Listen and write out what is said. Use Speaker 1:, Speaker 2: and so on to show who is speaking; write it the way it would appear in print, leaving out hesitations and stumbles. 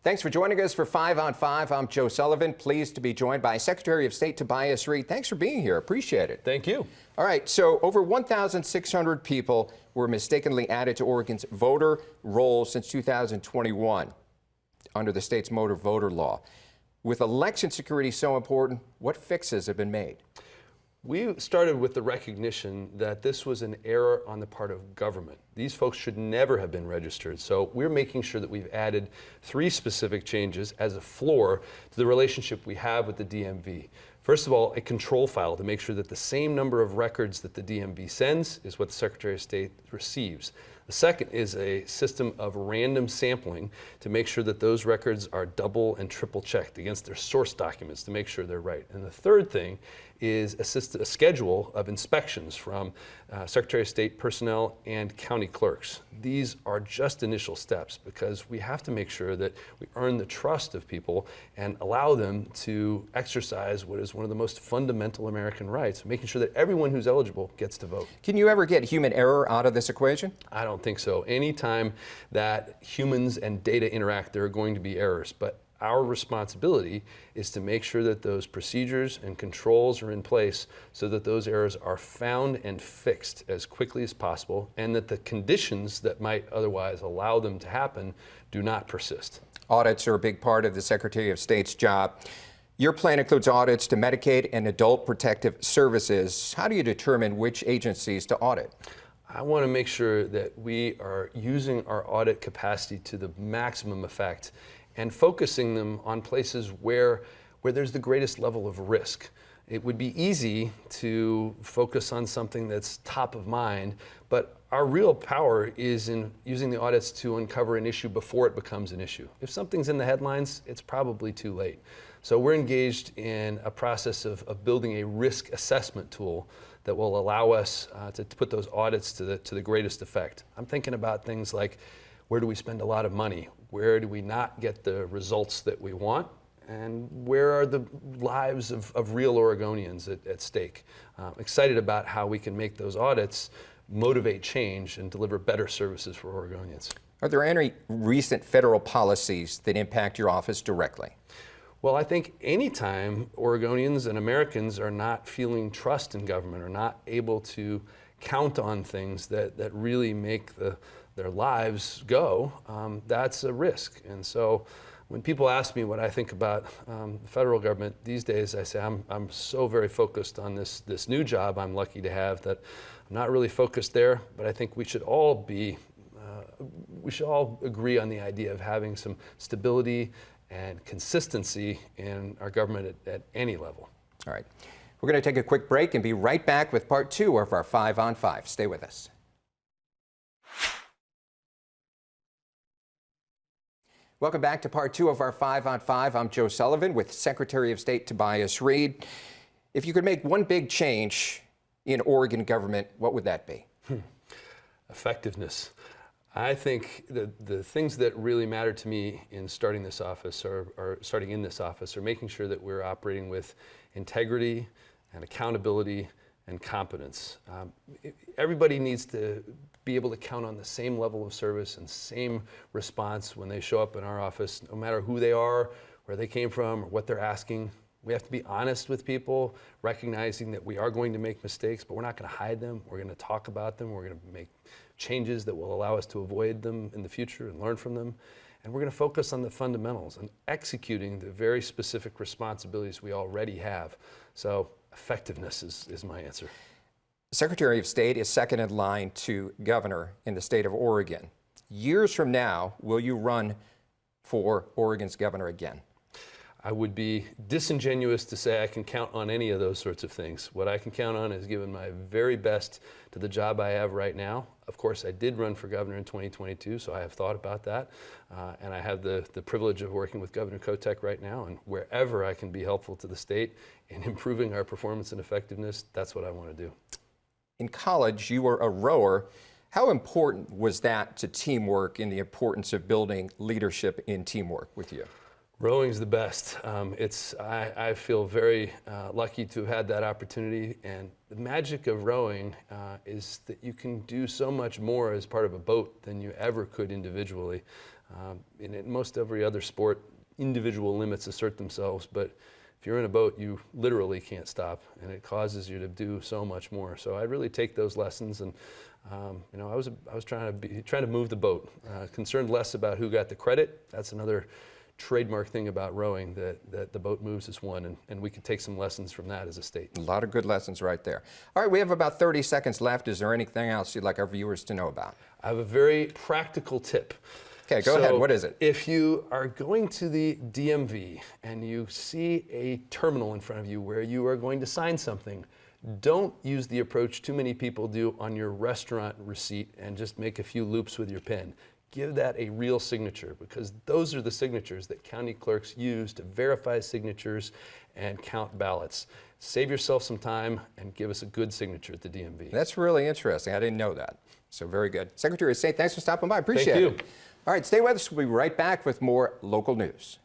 Speaker 1: Thanks for joining us for 5 on 5. I'm Joe Sullivan, pleased to be joined by Secretary of State Tobias. Thanks for being here. Appreciate it.
Speaker 2: Thank you.
Speaker 1: All right, so over 1,600 people were mistakenly added to Oregon's voter roll since 2021 under the state's motor voter law. With election security so important, what fixes have been made?
Speaker 2: We started with the recognition that this was an error on the part of government. These folks should never have been registered. So we're making sure that we've added 3 specific changes as a floor to the relationship we have with the DMV. First of all, a control file to make sure that the same number of records that the DMV sends is what the Secretary of State receives. The second is a system of random sampling to make sure that those records are double and triple checked against their source documents to make sure they're right. And the third thing is a schedule of inspections from Secretary of State personnel and county clerks. These are just initial steps because we have to make sure that we earn the trust of people and allow them to exercise what is one of the most fundamental American rights, making sure that everyone who's eligible gets to vote.
Speaker 1: Can you ever get human error out of this equation?
Speaker 2: I don't think so. Anytime that humans and data interact, there are going to be errors. But our responsibility is to make sure that those procedures and controls are in place so that those errors are found and fixed as quickly as possible, and that the conditions that might otherwise allow them to happen do not persist.
Speaker 1: Audits are a big part of the Secretary of State's job. Your plan includes audits to Medicaid and adult protective services. How do you determine which agencies to audit?
Speaker 2: I want to make sure that we are using our audit capacity to the maximum effect and focusing them on places where there's the greatest level of risk. It would be easy to focus on something that's top of mind, but our real power is in using the audits to uncover an issue before it becomes an issue. If something's in the headlines, it's probably too late. So we're engaged in a process of building a risk assessment tool that will allow us to put those audits to the greatest effect. I'm thinking about things like, where do we spend a lot of money? Where do we not get the results that we want? And where are the lives of real Oregonians at stake? Excited about how we can make those audits motivate change and deliver better services for Oregonians.
Speaker 1: Are there any recent federal policies that impact your office directly?
Speaker 2: Well, I think anytime Oregonians and Americans are not feeling trust in government, or not able to count on things that really make their lives go, that's a risk. And so when people ask me what I think about the federal government these days, I say I'm so very focused on this new job I'm lucky to have that I'm not really focused there, but I think we should all agree on the idea of having some stability and consistency in our government at any level.
Speaker 1: All right. We're going to take a quick break and be right back with part 2 of our 5 on 5. Stay with us. Welcome back to part 2 of our 5 on 5. I'm Joe Sullivan with Secretary of State Tobias. If you could make one big change in Oregon government, what would that be?
Speaker 2: Effectiveness. I think the things that really matter to me in starting this office or starting in this office are making sure that we're operating with integrity and accountability and competence. Everybody needs to be able to count on the same level of service and same response when they show up in our office, no matter who they are, where they came from, or what they're asking. We have to be honest with people, recognizing that we are going to make mistakes, but we're not going to hide them. We're going to talk about them. We're going to make changes that will allow us to avoid them in the future and learn from them. And we're going to focus on the fundamentals and executing the very specific responsibilities we already have. So effectiveness is my answer.
Speaker 1: Secretary of State is second in line to governor in the state of Oregon. Years from now, will you run for Oregon's governor again?
Speaker 2: I would be disingenuous to say I can count on any of those sorts of things. What I can count on is giving my very best to the job I have right now. Of course, I did run for governor in 2022, so I have thought about that. And I have the privilege of working with Governor Kotek right now, and wherever I can be helpful to the state in improving our performance and effectiveness, that's what I want to do.
Speaker 1: In college, you were a rower. How important was that to teamwork and the importance of building leadership in teamwork with you?
Speaker 2: Rowing's the best. I feel very lucky to have had that opportunity, and the magic of rowing is that you can do so much more as part of a boat than you ever could individually. In most every other sport, individual limits assert themselves, but if you're in a boat, you literally can't stop, and it causes you to do so much more. So I really take those lessons, and I was trying to move the boat, concerned less about who got the credit. That's another trademark thing about rowing, that the boat moves as one, and we could take some lessons from that as a state.
Speaker 1: A lot of good lessons right there. All right, we have about 30 seconds left. Is there anything else you'd like our viewers to know about?
Speaker 2: I have a very practical tip.
Speaker 1: Okay, go ahead. What is it?
Speaker 2: If you are going to the DMV and you see a terminal in front of you where you are going to sign something, don't use the approach too many people do on your restaurant receipt and just make a few loops with your pen. Give that a real signature, because those are the signatures that county clerks use to verify signatures and count ballots. Save yourself some time and give us a good signature at the DMV.
Speaker 1: That's really interesting. I didn't know that. So very good. Secretary of State, thanks for stopping by. Appreciate
Speaker 2: Thank you.
Speaker 1: it. All right, stay with us. We'll be right back with more local news.